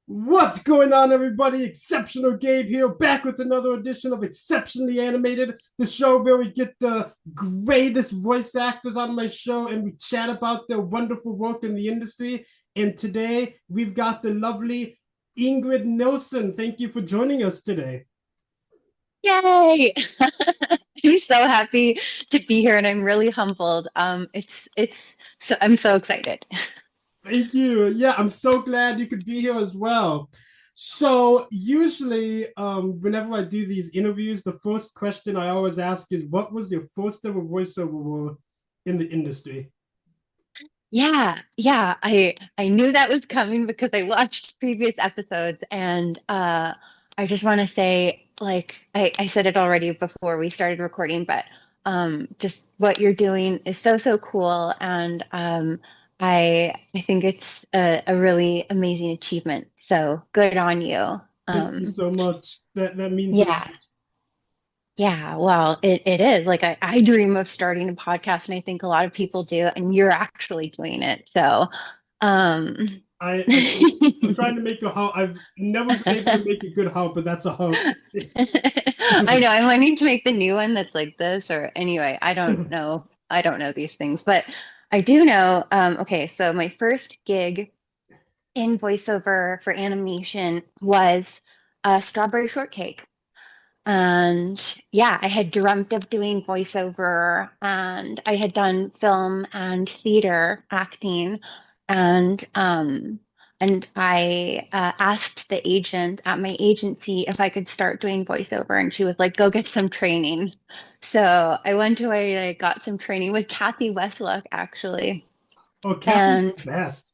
What's going on, everybody? Exceptional Gabe here, back with another edition of Exceptionally Animated, the show where we get the greatest voice actors on my show and we chat about their wonderful work in the industry. And today we've got the lovely Ingrid Nilson. Thank you for joining us today. Yay! I'm so happy to be here and I'm really humbled. It's so I'm so excited. Thank you. Yeah, I'm so glad you could be here as well. So usually, whenever I do these interviews, the first question I always ask is, "What was your first ever voiceover role in the industry?" Yeah. I knew that was coming because I watched previous episodes and I just want to say like I said it already before we started recording, but just what you're doing is so cool and I think it's a really amazing achievement. So good on you. Thank you Um so much. That means a lot. yeah. Yeah, well, it is. Like I dream of starting a podcast and I think a lot of people do, and you're actually doing it. So um I I'm trying to make a hope. I've never been able to make a good hope, but that's a hope. I know I'm wanting to make the new one that's like this, or anyway, I don't know. I don't know these things, but I do know, okay, so my first gig in voiceover for animation was Strawberry Shortcake. And yeah, I had dreamt of doing voiceover and I had done film and theater acting. And I asked the agent at my agency if I could start doing voiceover, and she was like, "Go get some training." So I went away and I got some training with Kathy Westluck, actually. Oh, Kathy's the And best.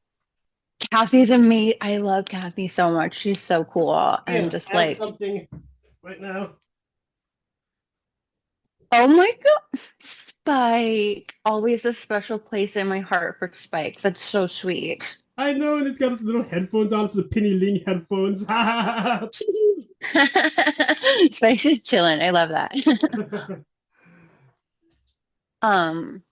Kathy's amazing. I love Kathy so much. She's so cool. And Yeah, just I have like, something right now. oh my God, Spike. Always a special place in my heart for Spike. That's so sweet. I know, and it's got its little headphones on. It's the Penny Ling headphones. Spike's just chilling. I love that. Um,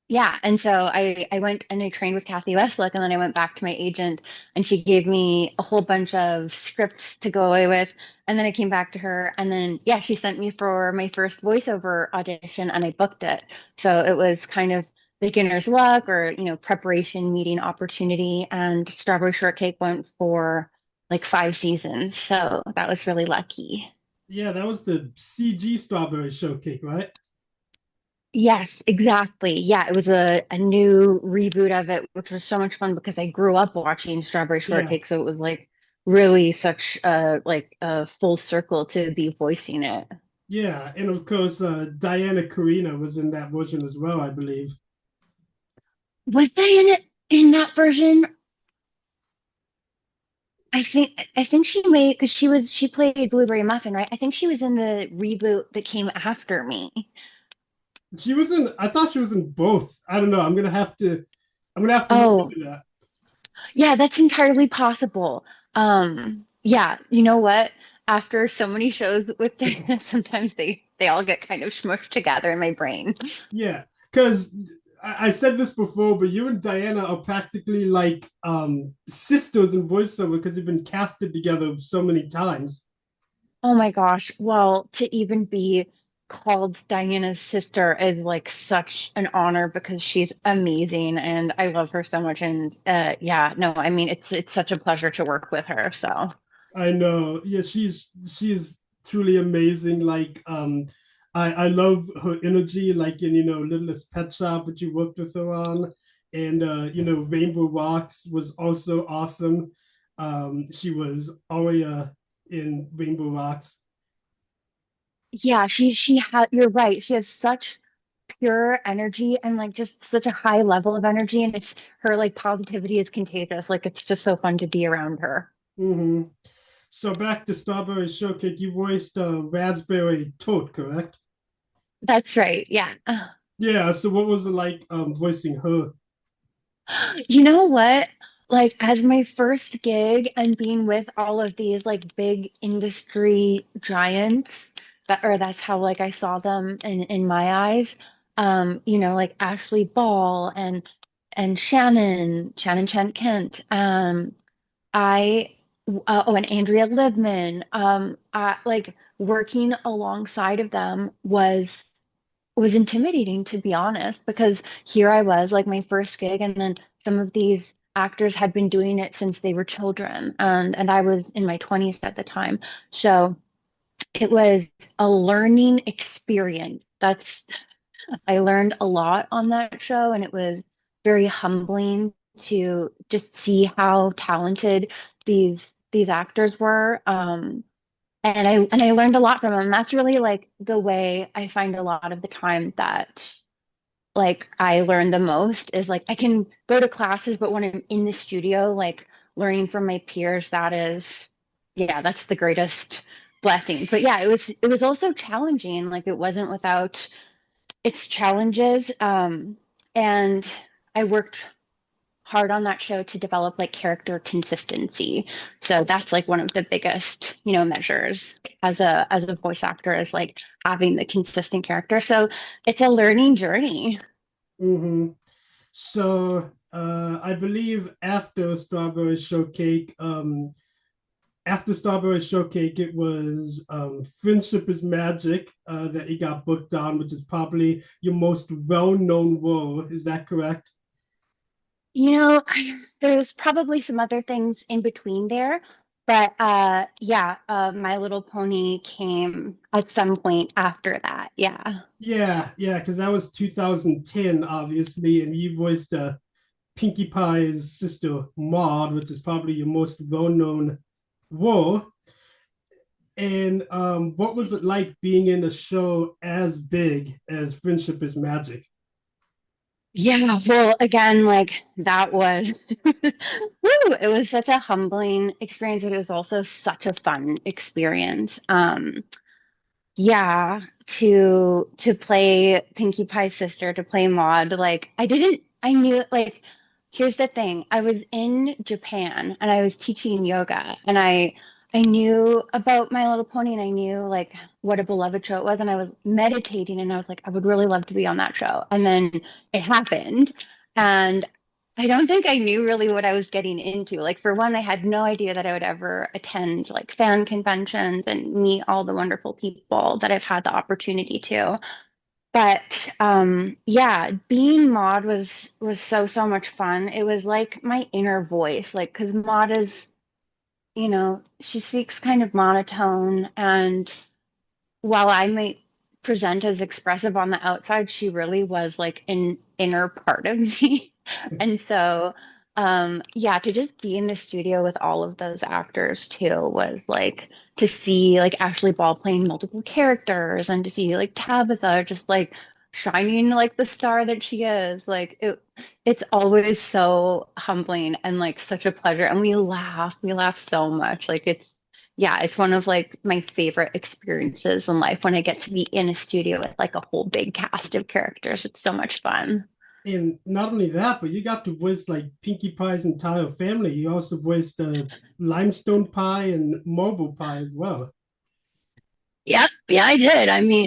yeah, and so I went and I trained with Kathy Westlick, and then I went back to my agent, and she gave me a whole bunch of scripts to go away with, and then I came back to her, and then yeah, she sent me for my first voiceover audition, and I booked it. So it was kind of beginner's luck, or preparation meeting opportunity, and Strawberry Shortcake went for like 5 seasons, so that was really lucky. Yeah, that was the CG Strawberry Shortcake, right? Yes, exactly. Yeah, it was a new reboot of it, which was so much fun because I grew up watching Strawberry Yeah, Shortcake, so it was like really such a full circle to be voicing it. yeah, and of course, Diana Carina was in that version as well, I believe. Was Diana in that version? I think she made because she played Blueberry Muffin, right? I think she was in the reboot that came after me. She was in. I thought she was in both. I don't know. I'm gonna have to. I'm gonna have to look Oh, into that. yeah, that's entirely possible. Yeah, you know what? After so many shows with Dana, sometimes they all get kind of smushed together in my brain. Yeah, because I said this before, but you and Diana are practically like sisters in voiceover because you've been casted together so many times. Oh my gosh. Well, to even be called Diana's sister is like such an honor because she's amazing and I love her so much. And yeah, no, I mean it's such a pleasure to work with her. So I know. Yeah, she's truly amazing. Like, I love her energy. Like in Littlest Pet Shop, which you worked with her on, and Rainbow Rocks was also awesome. She was Aria in Rainbow Rocks. yeah, she had you're right. She has such pure energy and like just such a high level of energy and it's her like positivity is contagious. Like it's just so fun to be around her. Hmm. So back to Strawberry Shortcake, you voiced Raspberry Toad, correct? That's right. Yeah. Yeah. So what was it like voicing her? You know what? Like as my first gig and being with all of these like big industry giants that's how like I saw them in my eyes. Like Ashley Ball and Shannon Chen Kent. I oh, and Andrea Libman. Like working alongside of them was intimidating, to be honest, because here I was, like my first gig, and then some of these actors had been doing it since they were children, and I was in my 20s at the time. So it was a learning experience. I learned a lot on that show, and it was very humbling to just see how talented these actors were. And I learned a lot from them. That's really like the way I find a lot of the time that like I learn the most is like I can go to classes, but when I'm in the studio, like learning from my peers, that is, yeah, that's the greatest blessing. But yeah, it was also challenging. Like it wasn't without its challenges. And I worked hard on that show to develop like character consistency. So that's like one of the biggest, measures as a voice actor is like having the consistent character. So it's a learning journey. Hmm. So I believe after Strawberry Shortcake, it was Friendship is Magic that you got booked on, which is probably your most well-known role. Is that correct? There's probably some other things in between there, but yeah, My Little Pony came at some point after that. Yeah. Yeah, yeah, because that was 2010, obviously, and you voiced Pinkie Pie's sister Maud, which is probably your most well-known role. And what was it like being in a show as big as Friendship is Magic? Yeah, well, again, like that was, woo, it was such a humbling experience, but it was also such a fun experience. Yeah, to play Pinkie Pie's sister, to play Maud, like I knew like here's the thing. I was in Japan and I was teaching yoga and I knew about My Little Pony and I knew like what a beloved show it was and I was meditating and I was like I would really love to be on that show. And then it happened and I don't think I knew really what I was getting into. Like for one, I had no idea that I would ever attend like fan conventions and meet all the wonderful people that I've had the opportunity to. But yeah, being Maud was so much fun. It was like my inner voice, like because Maud is, she speaks kind of monotone and while I might present as expressive on the outside, she really was like an inner part of me. And so, yeah, to just be in the studio with all of those actors too was like to see like Ashley Ball playing multiple characters and to see like Tabitha just like shining like the star that she is. Like it's always so humbling and like such a pleasure. And we laugh so much. Like yeah, it's one of like my favorite experiences in life when I get to be in a studio with like a whole big cast of characters. It's so much fun. And not only that, but you got to voice like Pinkie Pie's entire family. You also voiced Limestone Pie and Marble Pie as well. Yeah, yeah, I did. I mean,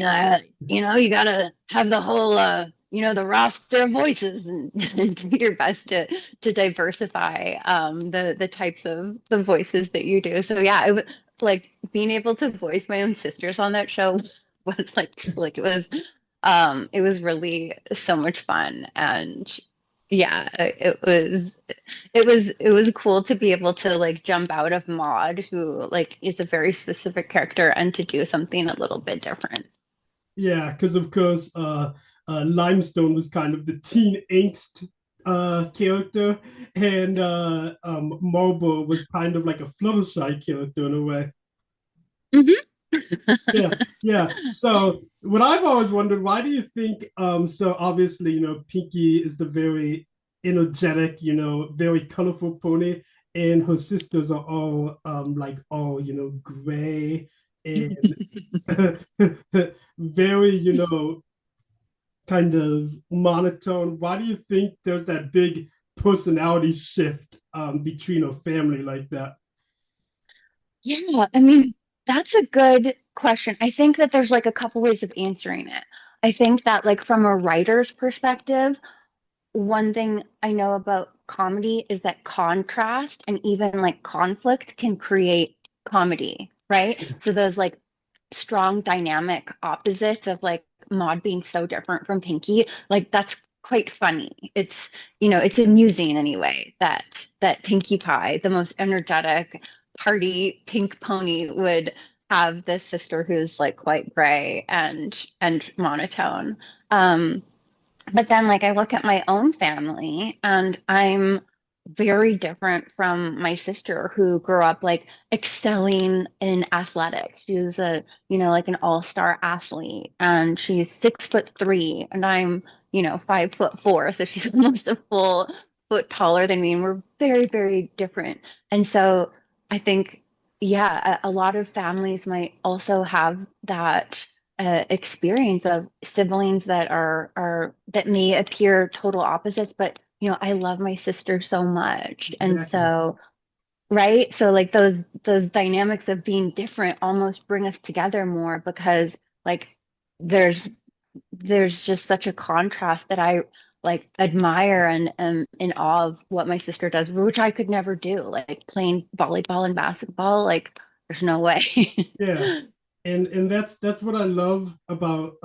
you gotta have the whole, the roster of voices and, and do your best to diversify the types of the voices that you do. So yeah, it was like being able to voice my own sisters on that show was like it was really so much fun and yeah, it was cool to be able to like jump out of Maud, who like is a very specific character, and to do something a little bit different. Yeah, because of course, Limestone was kind of the teen angst character, and Marble was kind of like a Fluttershy character in a way. Hmm. Yeah, yeah. So what I've always wondered, why do you think so obviously, Pinky is the very energetic, very colorful pony, and her sisters are all like all, gray and very, kind of monotone. Why do you think there's that big personality shift between a family like that? Yeah, I mean, that's a good question. I think that there's like a couple ways of answering it. I think that like from a writer's perspective, one thing I know about comedy is that contrast and even like conflict can create comedy, right? So those like strong dynamic opposites of like Maud being so different from Pinky, like that's quite funny. It's amusing anyway that Pinkie Pie, the most energetic party pink pony, would have this sister who's like quite gray and monotone. Um, but then, like, I look at my own family and I'm very different from my sister who grew up like excelling in athletics. She was like an all-star athlete and she's 6'3" and I'm, 5'4". So she's almost a full foot taller than me. And we're very, very different. And so I think, yeah, a lot of families might also have that experience of siblings that may appear total opposites, but I love my sister so much. And Exactly. so, right? So like those dynamics of being different almost bring us together more because like there's there's just such a contrast that I like admire and am in awe of what my sister does, which I could never do, like playing volleyball and basketball, like there's no way. Yeah, and that's what I love about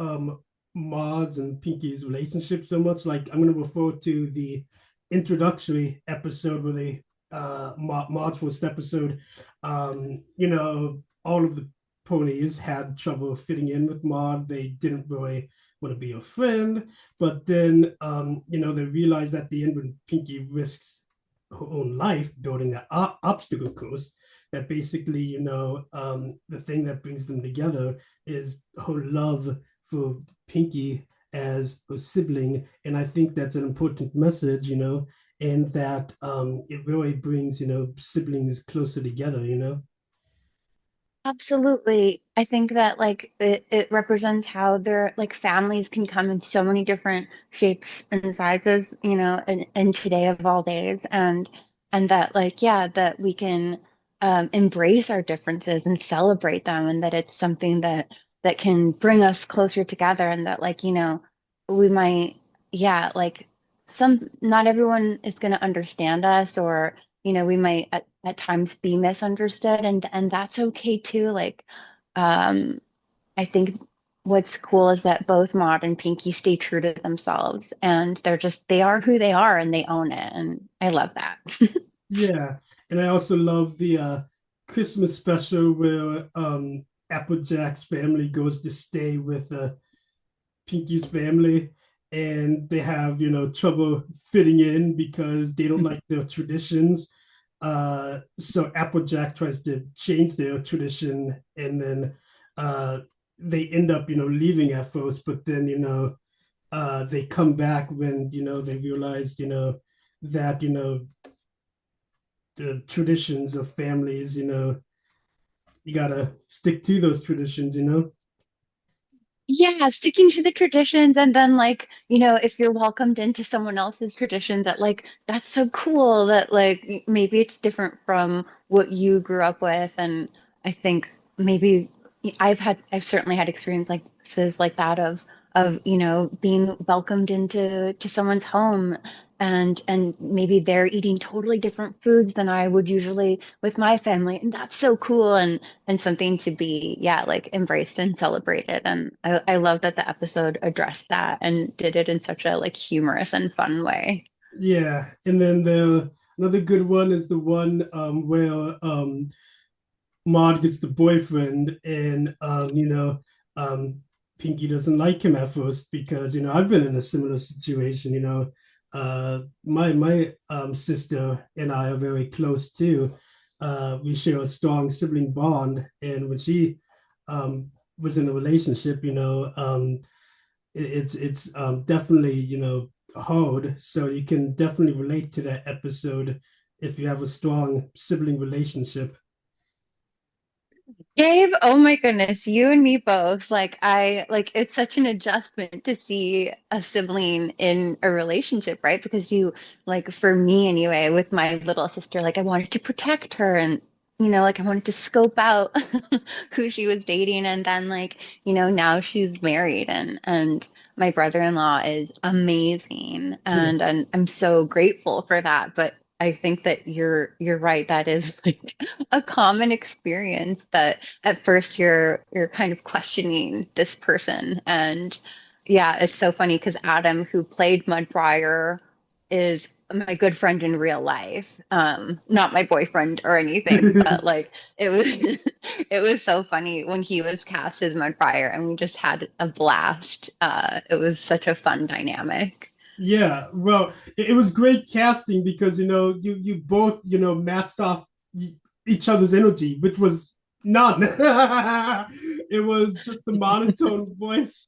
Maud's and Pinky's relationship so much. Like I'm gonna refer to the introductory episode where they Maud's first episode. All of the ponies had trouble fitting in with Maud. They didn't really want to be a friend, but then they realized at the end when Pinky risks her own life building that obstacle course, that basically, the thing that brings them together is her love for Pinky as a sibling. And I think that's an important message, and that it really brings, siblings closer together. Absolutely. I think that like it represents how their like families can come in so many different shapes and sizes, in today of all days. And that like, yeah, that we can embrace our differences and celebrate them and that it's something that can bring us closer together and that like, we might, yeah, like not everyone is going to understand us or we might at times be misunderstood and that's okay too. Like, um, I think what's cool is that both Maud and Pinky stay true to themselves and they are who they are and they own it. And I love that. Yeah, and I also love the Christmas special where Applejack's family goes to stay with Pinky's family, and they have trouble fitting in because they don't like their traditions. So Applejack tries to change their tradition, and then they end up leaving at first, but then they come back when they realize that the traditions of families, you gotta stick to those traditions. Yeah, sticking to the traditions and then like, if you're welcomed into someone else's tradition that like that's so cool that like maybe it's different from what you grew up with and I think maybe I've certainly had experiences like that of being welcomed into someone's home and maybe they're eating totally different foods than I would usually with my family and that's so cool and something to be, yeah, like embraced and celebrated. And I love that the episode addressed that and did it in such a like humorous and fun way. Yeah, and then the another good one is the one where Maud gets the boyfriend, and Pinky doesn't like him at first because I've been in a similar situation. My sister and I are very close too. We share a strong sibling bond, and when she was in a relationship, it's definitely hard. So you can definitely relate to that episode if you have a strong sibling relationship. Gabe, oh my goodness, you and me both. Like I like it's such an adjustment to see a sibling in a relationship, right? Because you like for me anyway, with my little sister, like I wanted to protect her and like I wanted to scope out who she was dating and then like, now she's married and my brother-in-law is amazing, Yeah. and I'm so grateful for that. But I think that you're right. That is like a common experience that at first you're kind of questioning this person. And yeah, it's so funny because Adam, who played Mudfryer, is my good friend in real life. Not my boyfriend or anything, but like it was it was so funny when he was cast as Mudfryer and we just had a blast. It was such a fun dynamic. Yeah, well, it was great casting because you both matched off each other's energy, which was none. It was just the monotone voice.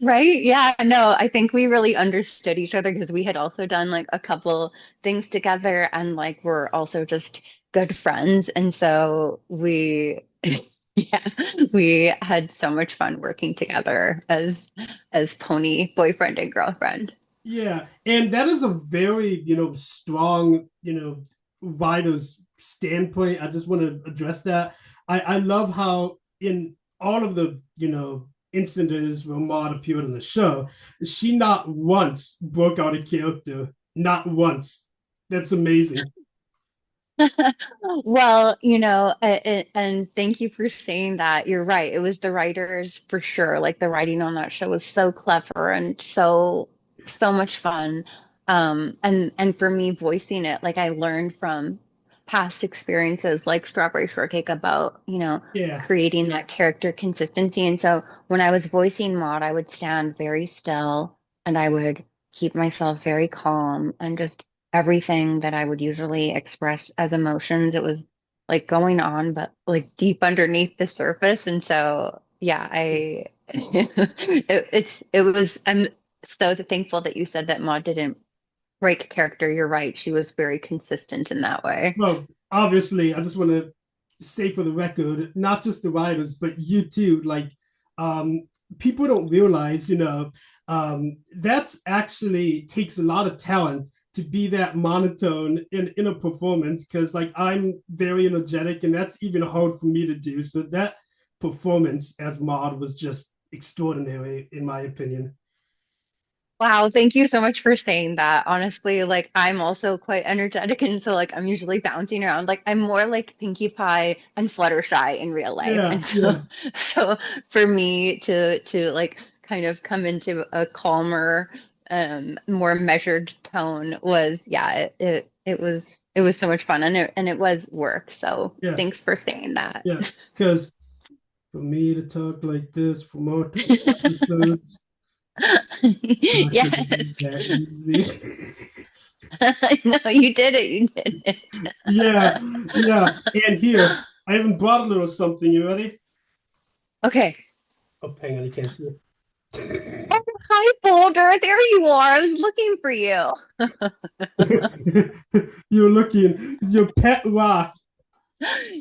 Right? Yeah, no, I think we really understood each other because we had also done like a couple things together and like we're also just good friends. And so yeah, we had so much fun working together as pony boyfriend and girlfriend. Yeah, and that is a very strong writer's standpoint. I just want to address that. I love how in all of the instances where Maud appeared on the show, she not once broke out a character, not once. That's amazing. Well, and thank you for saying that. You're right. It was the writers for sure. Like the writing on that show was so clever and so much fun. And for me voicing it, like I learned from past experiences like Strawberry Shortcake about, Yeah. creating that character consistency. And so when I was voicing Maud, I would stand very still and I would keep myself very calm and just everything that I would usually express as emotions. It was like going on, but like deep underneath the surface. And so, yeah, I'm so thankful that you said that Maud didn't break character. You're right. She was very consistent in that way. Well, obviously, I just want to say for the record, not just the writers, but you too. Like, um, people don't realize, that's actually takes a lot of talent to be that monotone in a performance. Because, like, I'm very energetic, and that's even hard for me to do. So that performance as Maud was just extraordinary, in my opinion. Wow, thank you so much for saying that. Honestly, like I'm also quite energetic and so like I'm usually bouncing around. Like I'm more like Pinkie Pie and Fluttershy in real life. Yeah, And so yeah. so for me to like kind of come into a calmer, more measured tone was yeah, it was so much fun and it was work. So Yeah, thanks for saying that. yeah. Because for me to talk like this for multiple episodes, not gonna Yes. be that easy. No, you did it. You did it. Yeah, yeah. And here, I even brought a little something. You ready? Okay. Oh, hang on, you can't see Oh, hi, Boulder. There you are. I was looking for you. it. You're looking, your pet rock.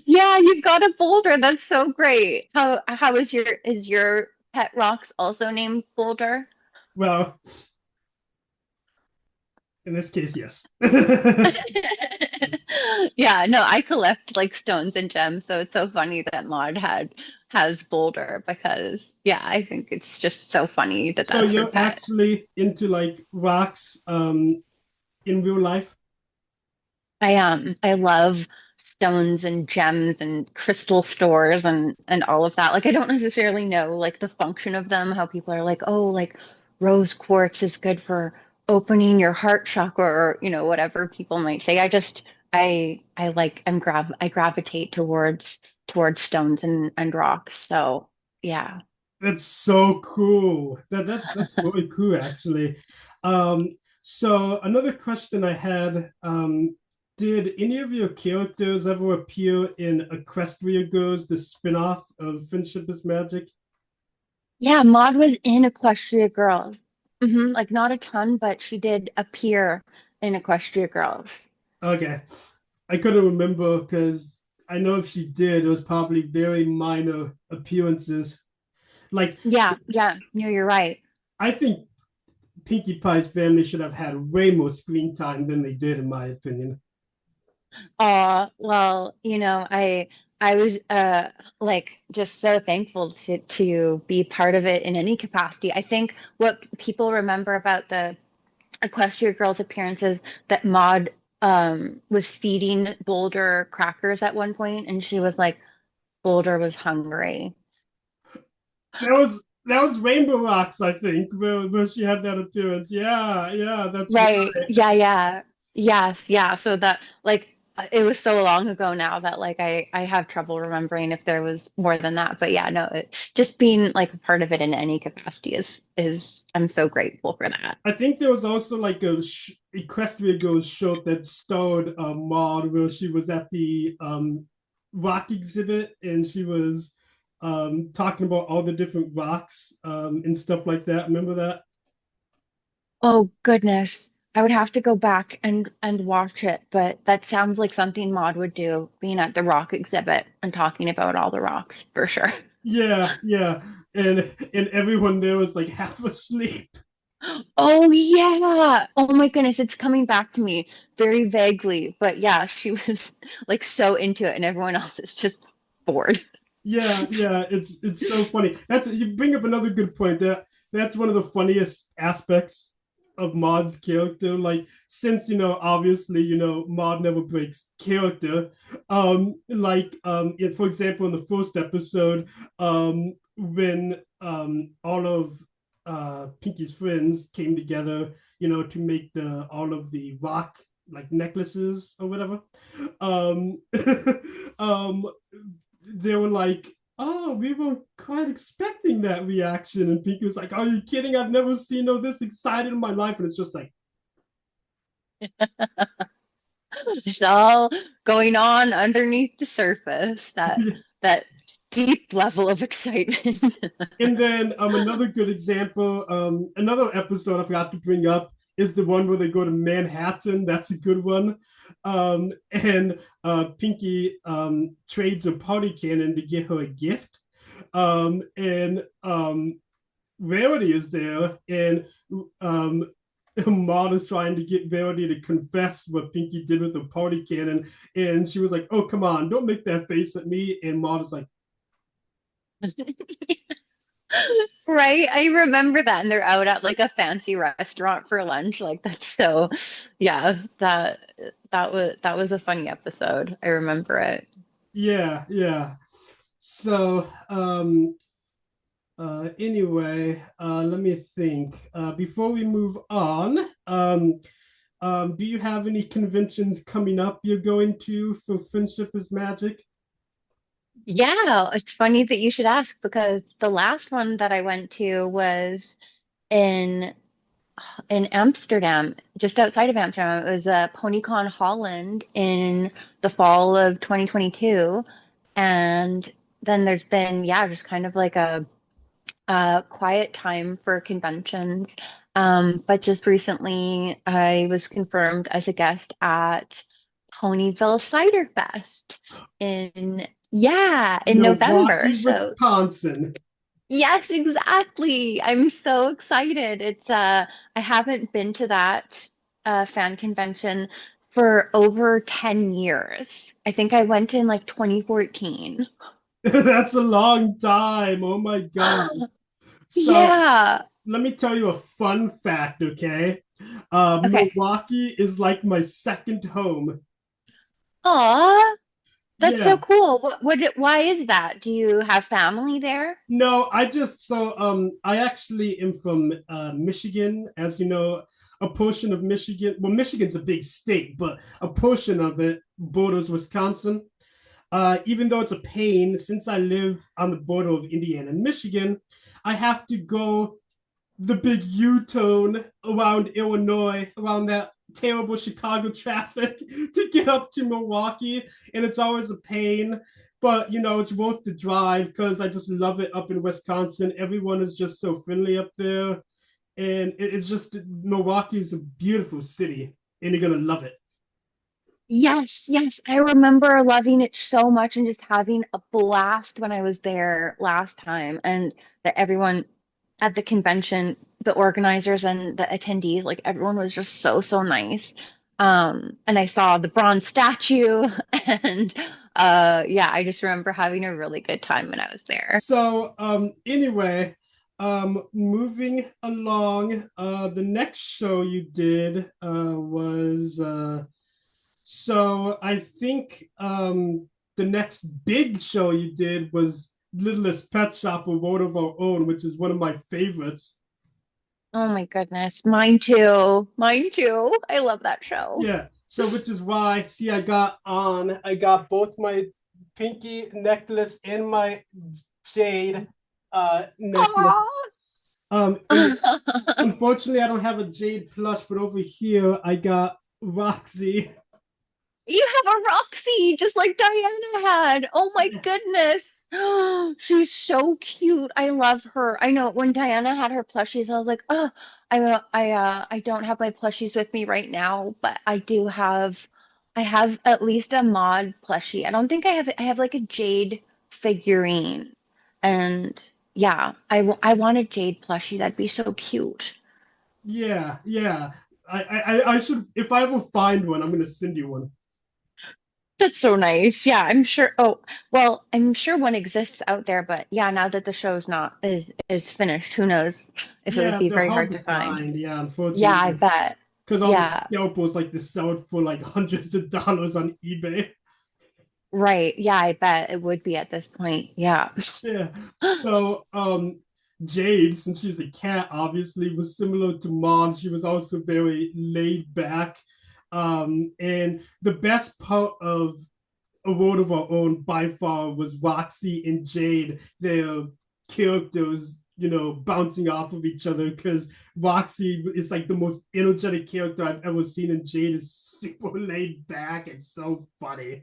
Yeah, you've got a Boulder. That's so great. How is your pet rocks also named Boulder? Well, in this case, yes. Yeah, no, I collect like stones and gems, so it's so funny that Maud has Boulder because yeah, I think it's just so funny that So that's her you're pet. actually into like rocks in real life? I love stones and gems and crystal stores and all of that. Like I don't necessarily know like the function of them, how people are like, "Oh, like rose quartz is good for opening your heart chakra," or whatever people might say. I like I gravitate towards stones and rocks. So, yeah. That's so cool. That's really cool, actually. So another question I had, did any of your characters ever appear in Equestria Girls, the spin-off of Friendship is Magic? Yeah, Maud was in Equestria Girls. Like not a ton, but she did appear in Equestria Girls. Okay. I couldn't remember because I know if she did, it was probably very minor appearances. Like, Yeah, yeah, no, you're right. I think Pinkie Pie's family should have had way more screen time than they did, in my opinion. Well, I was like just so thankful to be part of it in any capacity. I think what people remember about the Equestria Girls appearances that Maud was feeding Boulder crackers at one point, and she was like, Boulder was hungry. That was Rainbow Rocks, I think, where she had that appearance. Yeah, yeah, that's Right. right. Yeah, yeah. Yes, yeah. So that like it was so long ago now that like I have trouble remembering if there was more than that. But yeah, no, just being like a part of it in any capacity is I'm so grateful for that. I think there was also like a Equestria Girls show that starred Maud, where she was at the rock exhibit and she was talking about all the different rocks and stuff like that. Remember that? Oh goodness. I would have to go back and watch it, but that sounds like something Maud would do, being at the rock exhibit and talking about all the rocks for sure. Yeah, yeah. And everyone there was like half asleep. Oh yeah. Oh my goodness, it's coming back to me very vaguely. But yeah, she was like so into it and everyone else is just bored. Yeah, yeah, it's so funny. That's you bring up another good point. That's one of the funniest aspects of Maud's character. Like since obviously Maud never breaks character. For example, in the first episode, when all of Pinky's friends came together, to make the all of the rock like necklaces or whatever. Um, um, they were like, "Oh, we were quite expecting that reaction," and Pinky was like, "Are you kidding? I've never seen this excited in my life." And it's just like, It's all going on underneath the surface, that deep level of excitement. and then another good example, another episode I forgot to bring up is the one where they go to Manhattan. That's a good one. And Pinky trades a party cannon to get her a gift. And Rarity is there, and um, Maud is trying to get Verity to confess what Pinky did with the party cannon, and she was like, "Oh, come on, don't make that face at me." And Maud is like, Right? I remember that. And they're out at like a fancy restaurant for lunch. Like that's so yeah, that was a funny episode. I remember it. "Yeah, yeah." So, anyway, let me think. Before we move on, do you have any conventions coming up you're going to for Friendship is Magic? Yeah, it's funny that you should ask because the last one that I went to was in in Amsterdam, just outside of Amsterdam. It was PonyCon Holland in the fall of 2022. And then there's been, yeah, just kind of like a quiet time for conventions. But just recently, I was confirmed as a guest at Ponyville Cider Fest in November. Milwaukee, So Wisconsin. yes, exactly. I'm so excited. It's I haven't been to that fan convention for over 10 years. I think I went in like 2014. That's a long time. Oh my God. So Yeah. let me tell you a fun fact, okay? Okay. Milwaukee is like my second home. Aw, that's so Yeah. cool. Why is that? Do you have family there? No, I actually am from Michigan, as you know, a portion of Michigan. Well, Michigan's a big state, but a portion of it borders Wisconsin. Even though it's a pain, since I live on the border of Indiana and Michigan, I have to go the big U-turn around Illinois, around that terrible Chicago traffic to get up to Milwaukee, and it's always a pain. But it's worth the drive because I just love it up in Wisconsin. Everyone is just so friendly up there, and it's just Milwaukee is a beautiful city, and you're gonna love it. Yes, yes. I remember loving it so much and just having a blast when I was there last time. And that everyone at the convention, the organizers and the attendees, like everyone was just so, so nice. And I saw the bronze statue and Yeah, I just remember having a really good time when I was there. So anyway, moving along, the next show you did was so I think the next big show you did was Littlest Pet Shop, A World of Our Own, which is one of my favorites. Oh my goodness. Mine too. Mine too. I love that show. Yeah. So which is why, see, I got both my pinky necklace and my jade necklace. Aww. And unfortunately, I don't have a jade plush, but over here I got Roxy. You have a Roxy, just like Diana had. Oh my goodness. She's so cute. I love her. I know when Diana had her plushies, I was like, oh, I don't have my plushies with me right now, but I have at least a mod plushie. I don't think I have like a Jade figurine. And yeah, I want a Jade plushie. That'd be so cute. Yeah, yeah. I should, if I ever find one, I'm gonna send you one. That's so nice. Yeah, I'm sure. Oh, well, I'm sure one exists out there, but yeah, now that the show's not is finished, who knows if it would Yeah, be they're very hard hard to to find. find. Yeah, Yeah, I unfortunately, bet. because all the Yeah, scalpels like they sell it for like hundreds of dollars on eBay. right. Yeah, I bet it would be at this point. Yeah. Yeah. So, Jade, since she's a cat, obviously was similar to Mom. She was also very laid back. And the best part of A World of Our Own by far was Roxy and Jade, their characters, bouncing off of each other because Roxy is like the most energetic character I've ever seen, and Jade is super laid back and so funny.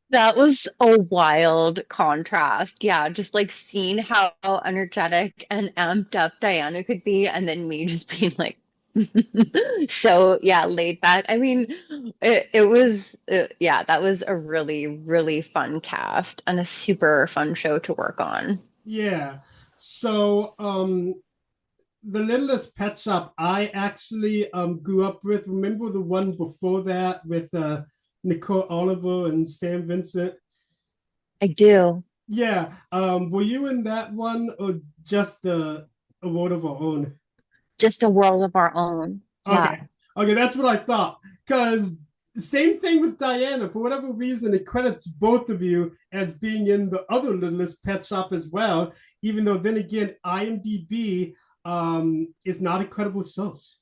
That was a wild contrast. Yeah, just like seeing how energetic and amped up Diana could be, and then me just being like, so yeah, laid back. I mean, it was, yeah, that was a really, really fun cast and a super fun show to work on. Yeah. So, the Littlest Pet Shop, I actually grew up with. Remember the one before that with Nicole Oliver and Sam Vincent? I do. Yeah. Were you in that one or just A World of Our Own? Just a world of our own. Yeah. Okay. Okay, that's what I thought. Because same thing with Diana. For whatever reason, it credits both of you as being in the other Littlest Pet Shop as well. Even though, then again, IMDb is not a credible source.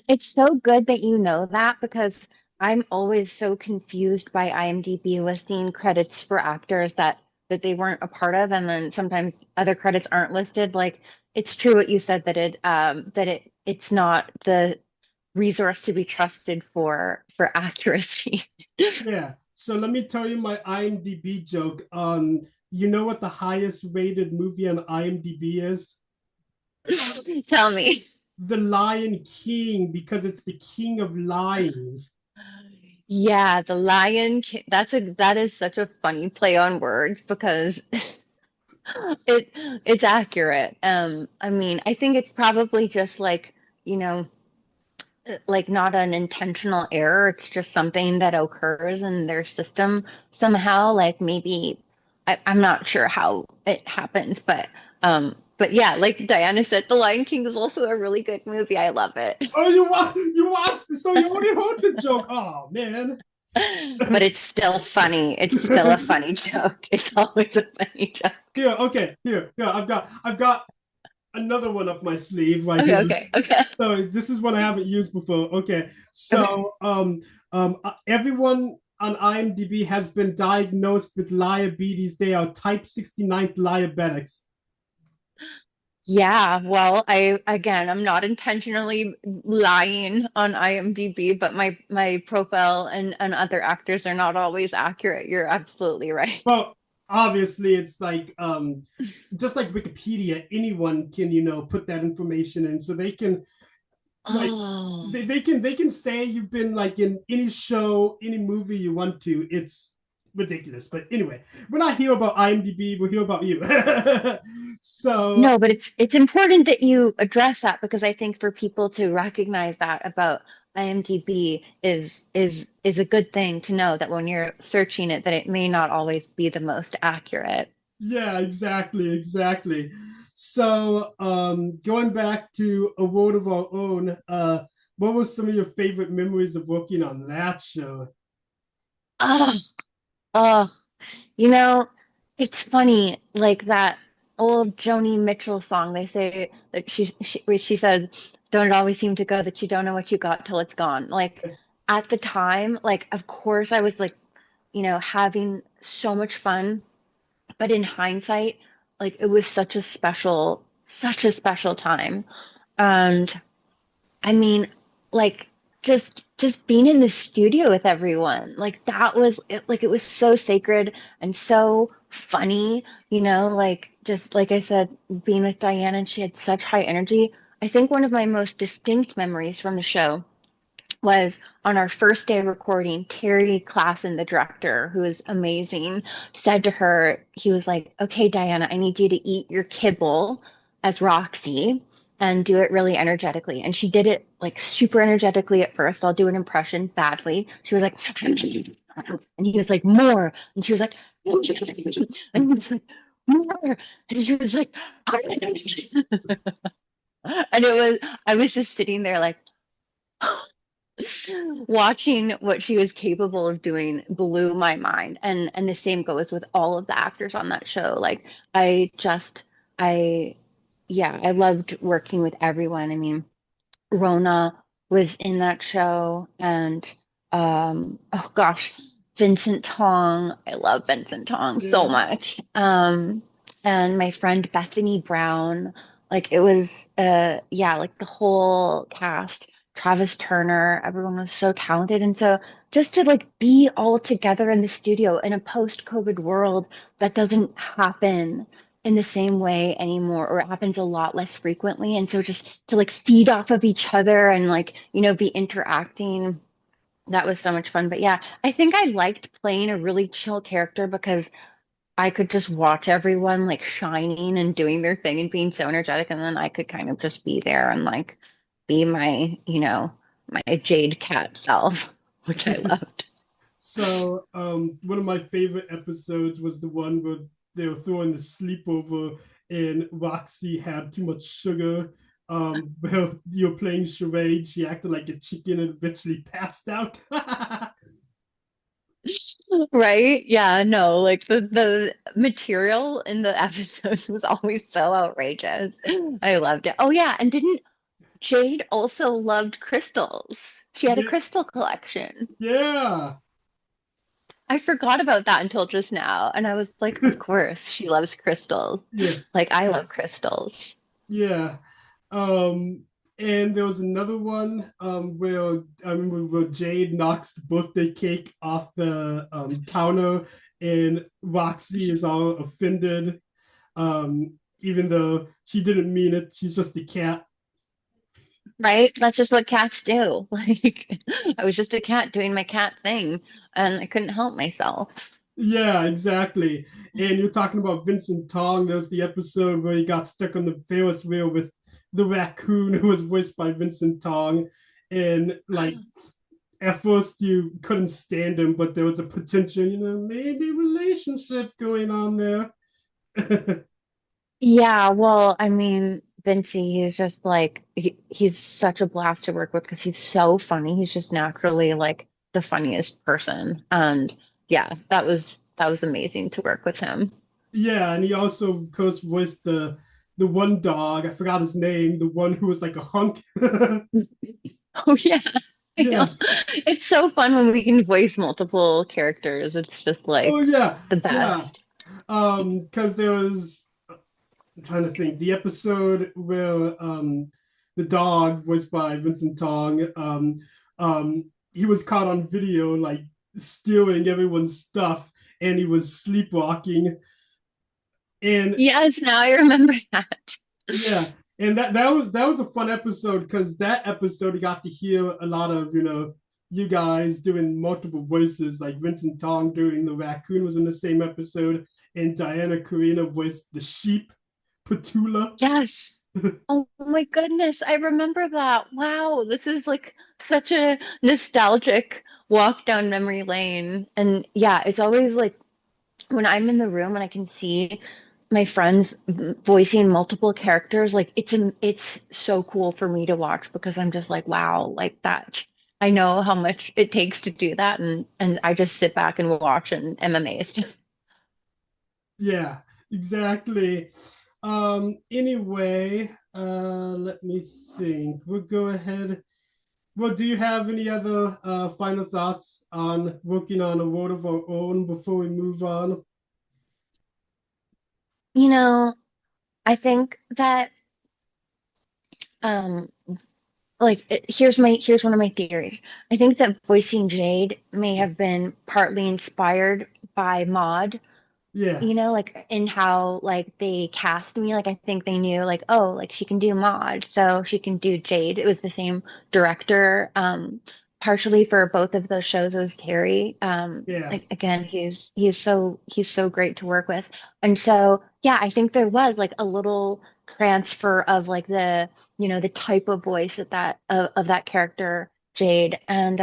It's so good that you know that because I'm always so confused by IMDb listing credits for actors that they weren't a part of, and then sometimes other credits aren't listed. Like it's true what you said that it's not the resource to be trusted for accuracy. Yeah. So let me tell you my IMDb joke. You know what the highest rated movie on IMDb is? Tell me. The Lion King, because it's the king of lions. Yeah, the Lion King. That is such a funny play on words because It it's accurate. I mean, I think it's probably just like, you know, like not an intentional error. It's just something that occurs in their system somehow. Like maybe I'm not sure how it happens, but yeah, like Diana said, The Lion King is also a really good movie. I love it. Oh, you watched this, so you already heard the joke. Oh man. But it's still funny. It's still a funny joke. It's always a funny joke. Here, okay, here. I've got another one up my sleeve right Okay, here. okay, okay. So this is one I haven't used before. Okay, Okay. so everyone on IMDb has been diagnosed with diabetes. They are type 69th diabetics. Yeah, well, I'm not intentionally lying on IMDb, but my profile and other actors are not always accurate. You're absolutely right. Well, obviously, it's like just like Wikipedia, anyone can put that information in, so they can like Oh, they can say you've been like in any show, any movie you want to. It's ridiculous, but anyway, we're not here about IMDb. We're here about you. So no, but it's important that you address that because I think for people to recognize that about IMDb is a good thing to know that when you're searching it, that it may not always be the most accurate. Yeah, exactly, exactly. So, going back to A World of Our Own, what were some of your favorite memories of working on that show? Oh, oh, you know, it's funny, like that old Joni Mitchell song. They say that where she says, "Don't it always seem to go that you don't know what you got till it's gone." Like at the time, like of course I was like, having so much fun, but in hindsight, like it was such a special time. And I mean, like just being in the studio with everyone, like that was it, like it was so sacred and so funny, like just like I said, being with Diana and she had such high energy. I think one of my most distinct memories from the show was on our first day of recording, Terry Klassen, the director, who is amazing, said to her, he was like, "Okay, Diana, I need you to eat your kibble as Roxy and do it really energetically." And she did it like super energetically at first. I'll do an impression badly. She was like, and he was like, "More." And she was like, and he was like, "More." And she was like, and I was just sitting there like, watching what she was capable of doing blew my mind. And the same goes with all of the actors on that show. Like I just I yeah, I loved working with everyone. I mean, Rona was in that show, and oh gosh, Vincent Tong. I love Vincent Tong so Yeah. much. And my friend Bethany Brown. Like it was yeah, like the whole cast, Travis Turner, everyone was so talented. And so just to like be all together in the studio in a post-COVID world that doesn't happen in the same way anymore, or it happens a lot less frequently. And so just to like feed off of each other and like, be interacting, that was so much fun. But yeah, I think I liked playing a really chill character because I could just watch everyone like shining and doing their thing and being so energetic. And then I could kind of just be there and like be my, my Jade Cat self, which I loved. So, one of my favorite episodes was the one where they were throwing the sleepover and Roxy had too much sugar. Well, you're playing charade. She acted like a chicken and eventually passed out. Right? Yeah, no, like the material in the episodes was always so outrageous. I loved it. Oh yeah, and didn't Jade also loved crystals? She had a Yeah, crystal collection. yeah, I forgot about that until just now, and I was like, of course, she loves crystals. yeah, Like I love crystals. yeah. Um, and there was another one where I remember where Jade knocks the birthday cake off the counter, and Roxy is all offended, even though she didn't mean it. She's just a cat. Right? That's just what cats do. Like I was just a cat doing my cat thing, and I couldn't help myself. Yeah, exactly. And you're talking about Vincent Tong. There was the episode where he got stuck on the Ferris wheel with the raccoon who was voiced by Vincent Tong. And like at first you couldn't stand him, but there was a potential, maybe relationship going on there. Yeah, well, I mean, Vinci, he's just like he's such a blast to work with because he's so funny. He's just naturally like the funniest person. And yeah, that was amazing to work with him. Yeah, and he also of course voiced the one dog, I forgot his name, the one who was like a hunk. Oh yeah, I know. Yeah. It's so fun when we can voice multiple characters. It's just Oh like yeah. the Yeah. best. Because there was, I'm trying to think, the episode where the dog, voiced by Vincent Tong, he was caught on video like stealing everyone's stuff, and he was sleepwalking. And Yes, now I remember that. yeah, and that was a fun episode because that episode you got to hear a lot of you guys doing multiple voices, like Vincent Tong doing the raccoon was in the same episode, and Diana Carina voiced the sheep Petula. Yes. Oh my goodness, I remember that. Wow, this is like such a nostalgic walk down memory lane. And yeah, it's always like when I'm in the room and I can see my friends voicing multiple characters, like it's so cool for me to watch because I'm just like, wow, like that. I know how much it takes to do that, and I just sit back and watch and am amazed. Yeah, exactly. Anyway, let me think. We'll go ahead. Well, do you have any other final thoughts on working on a world of our own before we move on? You know, I think that um here's one of my theories. I think that voicing Jade may have been partly inspired by Maud, Yeah, like in how like they cast me. Like I think they knew like, oh, like she can do Maud, so she can do Jade. It was the same director. Partially for both of those shows, it was Terry. yeah. Like again, he's so great to work with. And so yeah, I think there was like a little transfer of like the type of voice of that character, Jade. And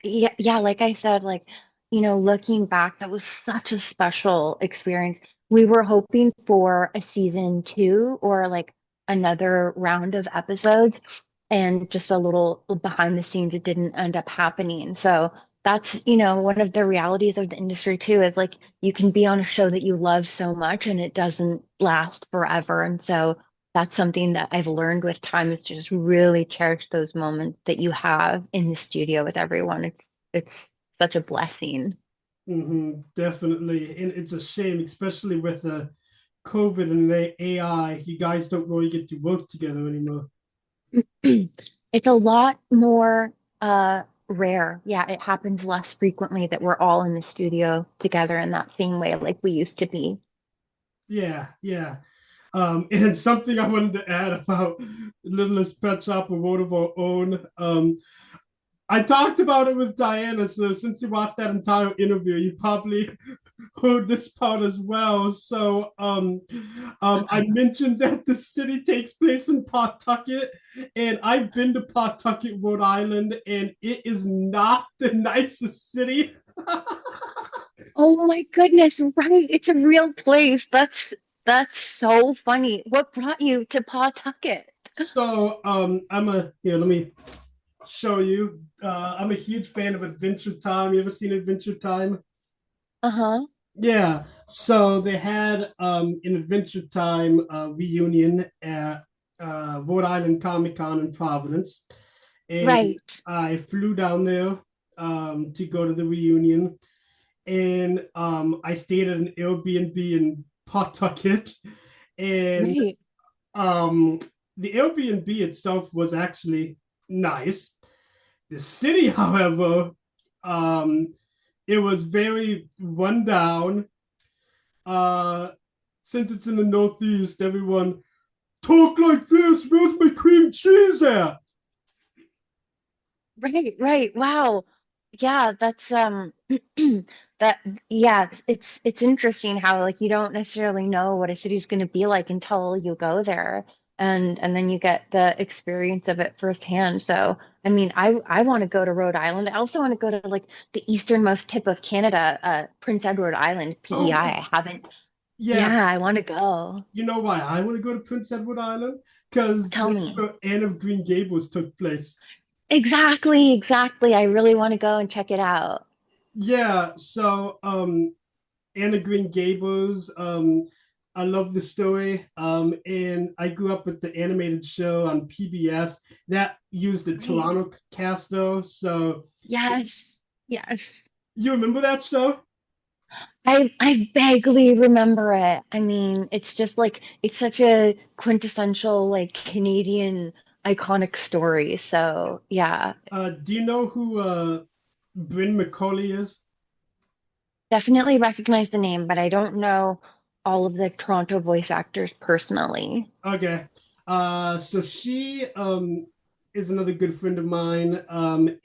yeah, yeah, like I said, like, looking back, that was such a special experience. We were hoping for a season two or like another round of episodes, and just a little behind the scenes, it didn't end up happening. So that's, one of the realities of the industry too, is like you can be on a show that you love so much and it doesn't last forever. And so that's something that I've learned with time, is to just really cherish those moments that you have in the studio with everyone. It's such a blessing. Definitely. And it's a shame, especially with COVID and AI, you guys don't really get to work together anymore. It's a lot more rare. Yeah, it happens less frequently that we're all in the studio together in that same way like we used to be. Yeah, yeah. And something I wanted to add about Littlest Pet Shop, a world of our own. I talked about it with Diana, so since you watched that entire interview, you probably heard this part as well. So, I mentioned that the city takes place in Pawtucket, and I've been to Pawtucket, Rhode Island, and it is not the nicest city. Oh my goodness, right. It's a real place. That's so funny. What brought you to Pawtucket? So, I'm a here. Let me show you. I'm a huge fan of Adventure Time. You ever seen Adventure Time? Uh-huh. Yeah. So they had an Adventure Time reunion at Rhode Island Comic Con in Providence, and Right. I flew down there to go to the reunion, and I stayed at an Airbnb in Pawtucket, and Right. um, the Airbnb itself was actually nice. The city, however, um, it was very rundown. Uh, since it's in the Northeast, everyone talk like this. Where's my cream cheese at? Right, right. Wow. Yeah, that's that yeah, it's interesting how like you don't necessarily know what a city's going to be like until you go there, and then you get the experience of it firsthand. So, I mean, I want to go to Rhode Island. I also want to go to like the easternmost tip of Canada, Prince Edward Island, Oh, PEI. I haven't. yeah. Yeah, I want to go. You know why I want to go to Prince Edward Island? Because Tell that's me. where Anne of Green Gables took place. Exactly, exactly. I really want to go and check it out. Yeah. So, Anne of Green Gables. I love the story. And I grew up with the animated show on PBS that used the Right. Toronto cast though. So Yes. Yes. you remember that show? I vaguely remember it. I mean, it's just like it's such a quintessential like Canadian iconic story. So yeah, Do you know who Bryn McCauley is? definitely recognize the name, but I don't know all of the Toronto voice actors personally. Okay. So she is another good friend of mine,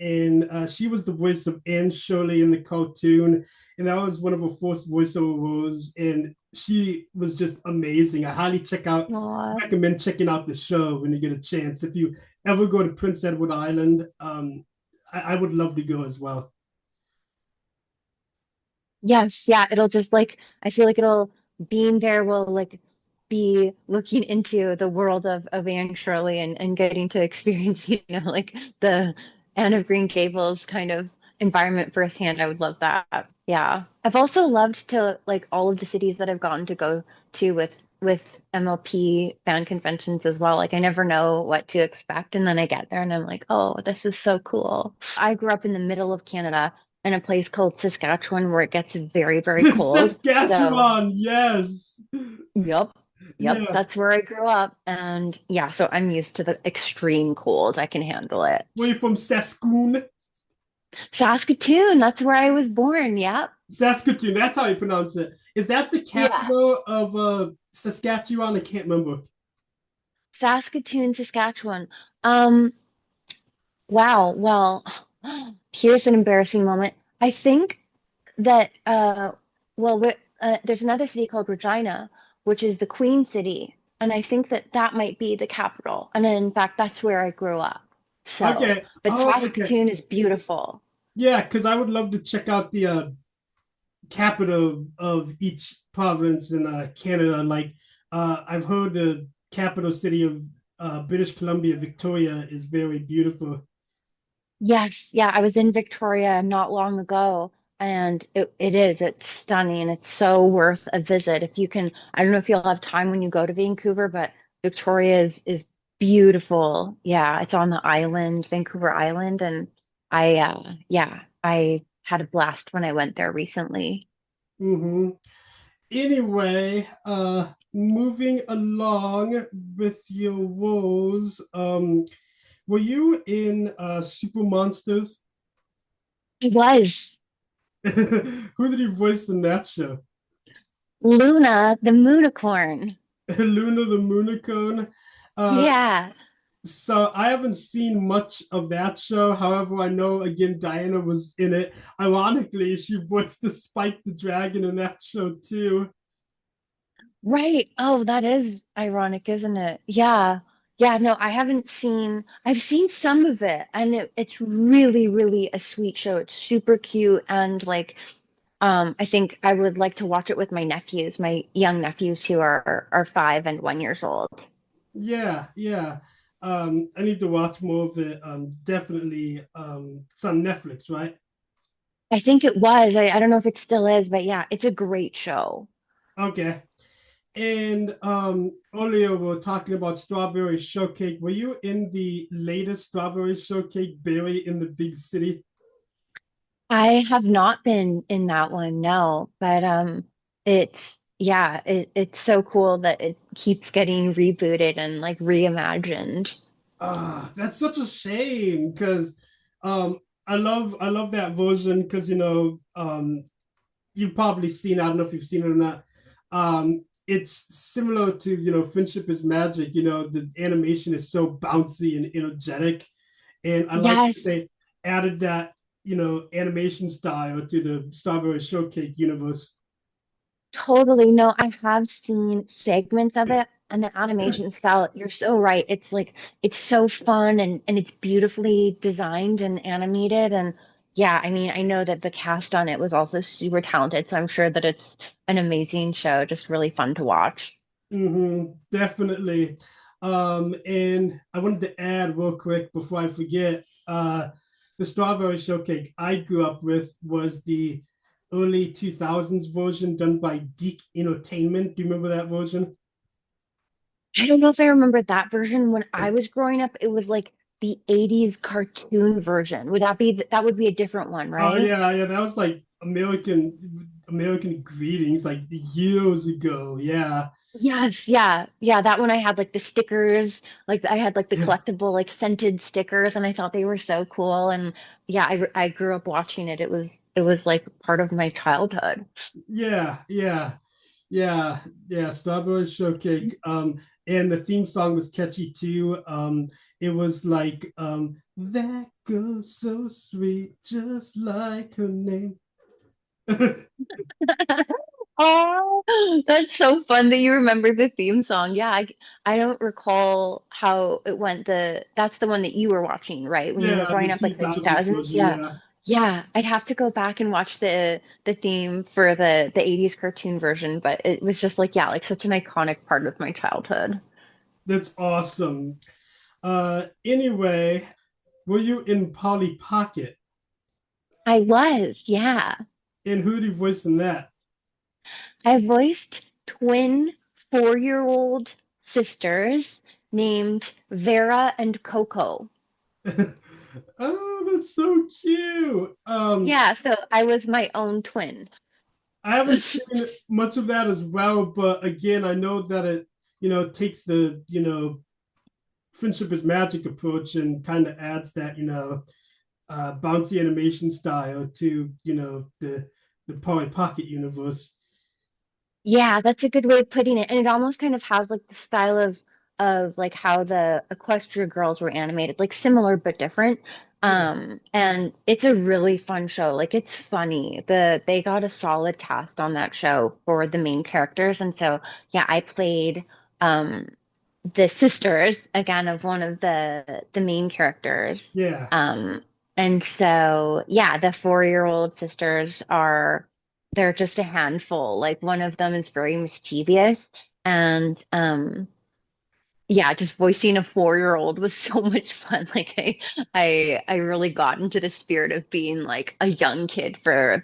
and she was the voice of Anne Shirley in the cartoon, and that was one of her first voiceover roles, and she was just amazing. I highly Aw. recommend checking out the show when you get a chance. If you ever go to Prince Edward Island, I would love to go as well. Yes, yeah, it'll just like I feel like it'll being there will like be looking into the world of Anne Shirley and getting to experience, like the Anne of Green Gables kind of environment firsthand. I would love that. Yeah. I've also loved to like all of the cities that I've gotten to go to with MLP fan conventions as well. Like I never know what to expect and then I get there and I'm like, "Oh, this is so cool." I grew up in the middle of Canada in a place called Saskatchewan where it gets very, very cold. So, Saskatchewan, yes. yep, yep, Yeah. that's where I grew up. And yeah, so I'm used to the extreme cold. I can handle it. Were you from Saskatoon? Saskatoon, that's where I was born. Yep. Saskatoon, that's how you pronounce it. Is that the Yeah. capital of Saskatchewan? I can't remember. Saskatoon, Saskatchewan. Um, wow. Well, here's an embarrassing moment. I think that well there's another city called Regina, which is the Queen City, and I think that that might be the capital. And in fact, that's where I grew up. So, Okay. but Oh, okay. Saskatoon is beautiful. Yeah, because I would love to check out the capital of each province in Canada. Like, I've heard the capital city of British Columbia, Victoria, is very beautiful. Yes, yeah, I was in Victoria not long ago, and it's stunning. It's so worth a visit. If you can, I don't know if you'll have time when you go to Vancouver, but Victoria is beautiful. Yeah, it's on the island, Vancouver Island, and yeah, I had a blast when I went there recently. Mm-hmm. Anyway, moving along with your woes, were you in Super Monsters? I was Who did you voice in that show? Luna the Moonicorn. Luna the Moonicorn. Uh, Yeah. so I haven't seen much of that show. However, I know again Diana was in it. Ironically, she voiced the Spike the Dragon in that show too. Right. Oh, that is ironic, isn't it? Yeah. Yeah, no, I've seen some of it and it's really, really a sweet show. It's super cute and like I think I would like to watch it with my nephews, my young nephews who are 5 and 1 years old. Yeah, yeah. I need to watch more of it. Definitely. It's on Netflix, right? I think it was. I don't know if it still is, but yeah, it's a great show. Okay. And earlier we were talking about Strawberry Shortcake. Were you in the latest Strawberry Shortcake Berry in the Big City? I have not been in that one, no, but it's so cool that it keeps getting rebooted and like reimagined. That's such a shame because I love that version because you've probably seen, I don't know if you've seen it or not. It's similar to, Friendship is Magic. The animation is so bouncy and energetic. And I like that Yes, they added that, animation style to the Strawberry Shortcake universe. totally. No, I have seen segments of it and the animation style, you're so right. It's like it's so fun and it's beautifully designed and animated and yeah, I mean, I know that the cast on it was also super talented, so I'm sure that it's an amazing show, just really fun to watch. Definitely. And I wanted to add real quick before I forget, the Strawberry Shortcake I grew up with was the early 2000s version done by Geek Entertainment. Do you remember that version? I don't know if I remember that version when I was growing up. It was like the 80s cartoon version. Would that be that would be a different one, Oh right? yeah, yeah, that was like American Greetings, like years ago. Yeah. Yes, yeah. Yeah, that one I had like the stickers, like I had like the Yeah. collectible like scented stickers and I thought they were so cool and yeah, I grew up watching it. It was like part of my childhood. Yeah, yeah. Yeah, yeah, Strawberry Shortcake. And the theme song was catchy too. It was like that girl so sweet, just like her name. Oh, that's so fun that you remember the theme song. Yeah, I don't recall how it went. That's the one that you were watching, right? When you were Yeah, growing the up, like the 2000 2000s. version. Yeah. Yeah, Yeah, I'd have to go back and watch the theme for the 80s cartoon version, but it was just like, yeah, like such an iconic part of my childhood. that's awesome. Anyway, were you in Polly Pocket? I was, yeah. And who do you voice in that? I voiced twin 4-year-old sisters named Vera and Coco. Oh, that's so cute. Yeah, so I was my own twin. I haven't seen much of that as well, but again, I know that it, takes the, friendship is magic approach and kind of adds that, bouncy animation style to, the Polly Pocket universe. Yeah, that's a good way of putting it. And it almost kind of has like the style of like how the Equestria girls were animated, like similar but different. Yeah, And it's a really fun show. Like it's funny. They got a solid cast on that show for the main characters. And so yeah, I played um the sisters again of one of the main characters. yeah. Um and so yeah, the 4-year-old sisters are they're just a handful. Like one of them is very mischievous and yeah, just voicing a 4-year-old was so much fun. Like I really got into the spirit of being like a young kid for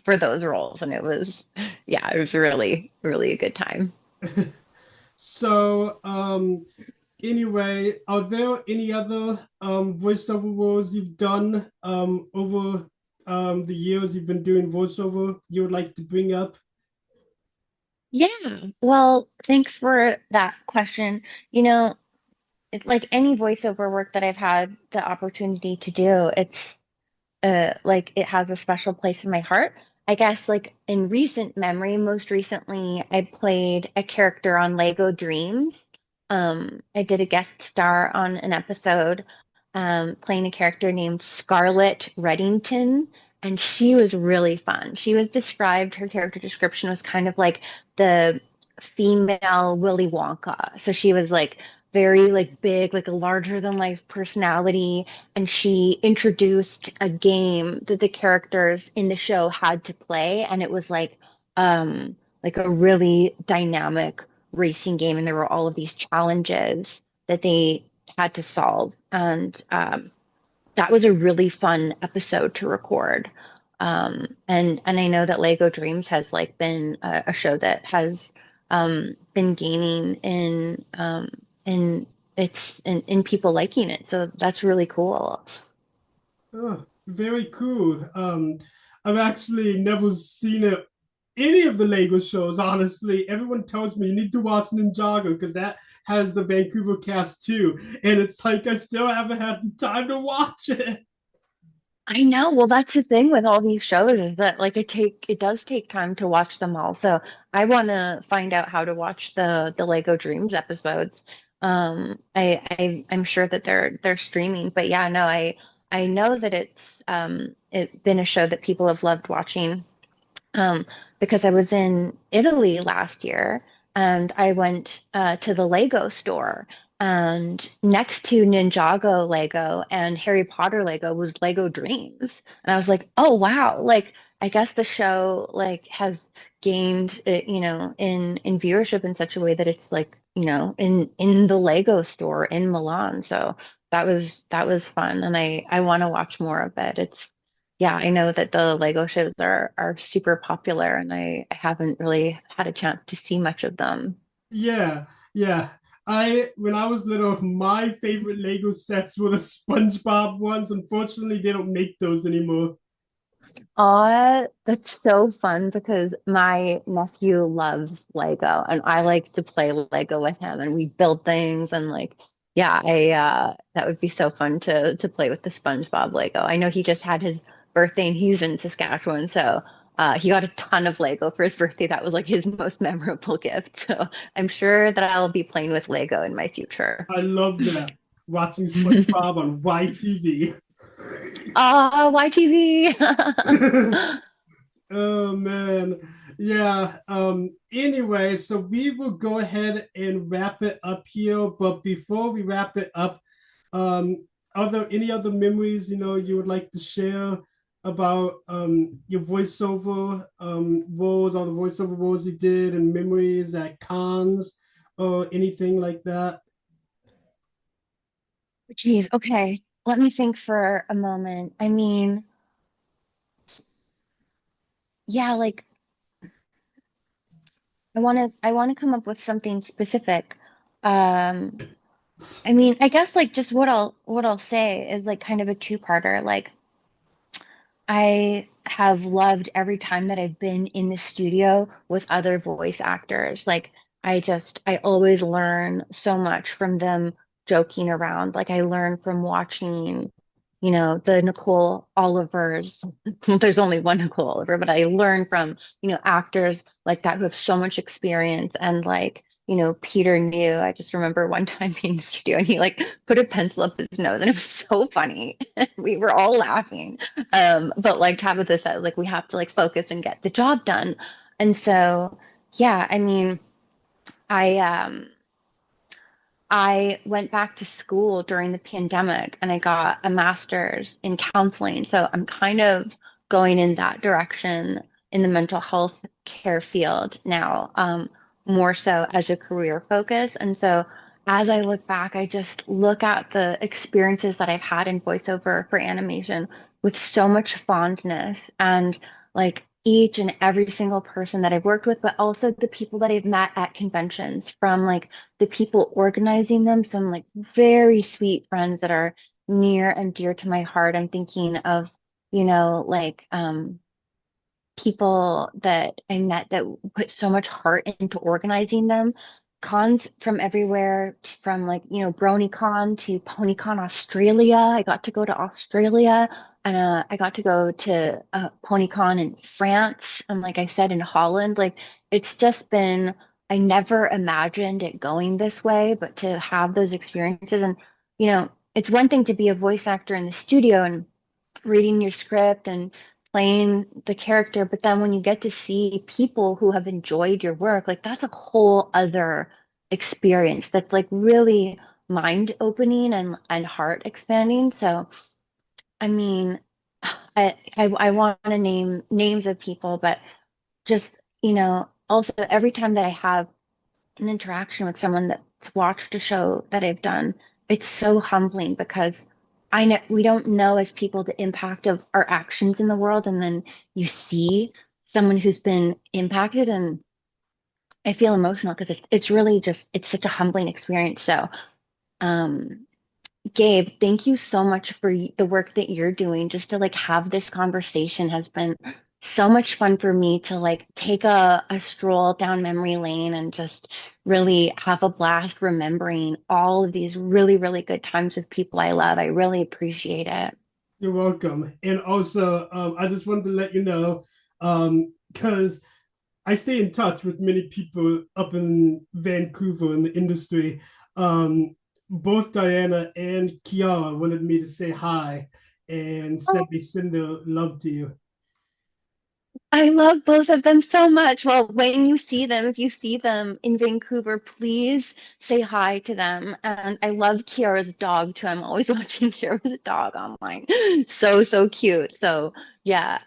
those roles and it was yeah, it was really really a good time. So, anyway, are there any other voiceover roles you've done over the years you've been doing voiceover you would like to bring up? Yeah, well, thanks for that question. You know, it's like any voiceover work that I've had the opportunity to do, it's like it has a special place in my heart. I guess like in recent memory, most recently I played a character on Lego Dreams. I did a guest star on an episode playing a character named Scarlett Reddington, and she was really fun. She was described, her character description was kind of like the female Willy Wonka. So she was like very like big, like a larger than life personality, and she introduced a game that the characters in the show had to play, and it was like a really dynamic racing game, and there were all of these challenges that they had to solve. And that was a really fun episode to record. And I know that Lego Dreams has like been a show that has been gaining in in people liking it. So that's really cool. Oh, very cool. I've actually never seen any of the Lego shows, honestly. Everyone tells me you need to watch Ninjago because that has the Vancouver cast too. And it's like I still haven't had the time to watch it. I know. Well, that's the thing with all these shows is that like it does take time to watch them all. So I want to find out how to watch the Lego Dreams episodes. I'm sure that they're streaming, but yeah, no, I know that it's been a show that people have loved watching um, because I was in Italy last year and I went to the Lego store. And next to Ninjago Lego and Harry Potter Lego was Lego Dreams. And I was like, oh wow, like I guess the show like has gained in viewership in such a way that it's like, in the Lego store in Milan. So that was fun and I want to watch more of it. It's yeah, I know that the Lego shows are super popular and I haven't really had a chance to see much of them. Yeah, yeah. When I was little, my favorite Lego sets were the SpongeBob ones. Unfortunately, they don't make those anymore. Aw, that's so fun because my nephew loves Lego and I like to play Lego with him and we build things and like yeah, I that would be so fun to play with the SpongeBob Lego. I know he just had his birthday and he's in Saskatchewan, so He got a ton of Lego for his birthday. That was like his most memorable gift. So I'm sure that I'll be playing with Lego in my future. I love that. Watching SpongeBob on YTV. YTV. Oh man. Yeah. Anyway, so we will go ahead and wrap it up here. But before we wrap it up, are there any other memories you would like to share about your voiceover roles, all the voiceover roles you did, and memories at cons or anything like that? Geez, okay. Let me think for a moment. I mean, yeah, like I want to come up with something specific. Um, I mean, I guess like just what I'll say is like kind of a two-parter. Like I have loved every time that I've been in the studio with other voice actors. Like I always learn so much from them joking around. Like I learn from watching, the Nicole Olivers. There's only one Nicole Oliver, but I learn from, actors like that who have so much experience and like, Peter knew. I just remember one time being in the studio and he like put a pencil up his nose and it was so funny. We were all laughing. But like Tabitha says, like we have to like focus and get the job done. And so, yeah, I mean, I I went back to school during the pandemic and I got a master's in counseling. So I'm kind of going in that direction in the mental health care field now, more so as a career focus. And so as I look back, I just look at the experiences that I've had in voiceover for animation with so much fondness and like each and every single person that I've worked with, but also the people that I've met at conventions from like the people organizing them, some like very sweet friends that are near and dear to my heart. I'm thinking of, like people that I met that put so much heart into organizing them. Cons from everywhere, from like, BronyCon to PonyCon Australia. I got to go to Australia and I got to go to PonyCon in France. And like I said, in Holland, like it's just been, I never imagined it going this way, but to have those experiences and, it's one thing to be a voice actor in the studio and reading your script and playing the character, but then when you get to see people who have enjoyed your work, like that's a whole other experience that's like really mind opening and heart expanding. So, I mean, I want to name names of people, but just, also every time that I have an interaction with someone that's watched a show that I've done, it's so humbling because I know we don't know as people the impact of our actions in the world, and then you see someone who's been impacted, and I feel emotional because it's really just it's such a humbling experience. So, um, Gabe, thank you so much for the work that you're doing. Just to like have this conversation has been so much fun for me to like take a stroll down memory lane and just really have a blast remembering all of these really, really good times with people I love. I really appreciate it. You're welcome. And also, I just wanted to let you know, because I stay in touch with many people up in Vancouver in the industry. Both Diana and Kiara wanted me to say hi and said they send their love to you. I love both of them so much. Well, when you see them, if you see them in Vancouver, please say hi to them. And I love Kiara's dog too. I'm always watching Kiara's dog online. So, so cute. So, yeah,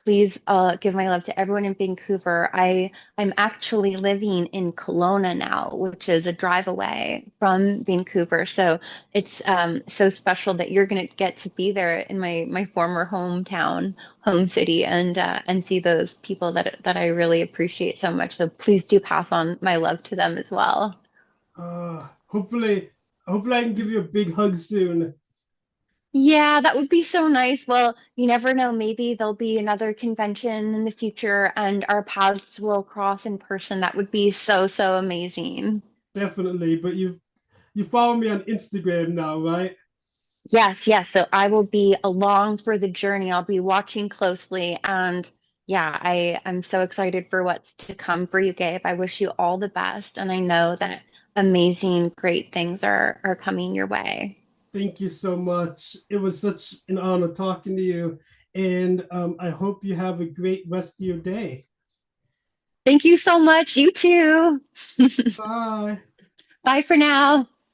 please give my love to everyone in Vancouver. I'm actually living in Kelowna now, which is a drive away from Vancouver. So it's so special that you're gonna get to be there in my former hometown home city and see those people that I really appreciate so much. So please do pass on my love to them as well. Hopefully, hopefully I can give you a big hug soon. Yeah, that would be so nice. Well, you never know. Maybe there'll be another convention in the future and our paths will cross in person. That would be so, so amazing. Definitely. But you follow me on Instagram now, right? Yes, yes. So I will be along for the journey. I'll be watching closely and yeah, I'm so excited for what's to come for you, Gabe. I wish you all the best, and I know that amazing, great things are coming your way. Thank you so much. It was such an honor talking to you. And I hope you have a great rest of your day. Thank you so much. You too. Bye. Bye for now.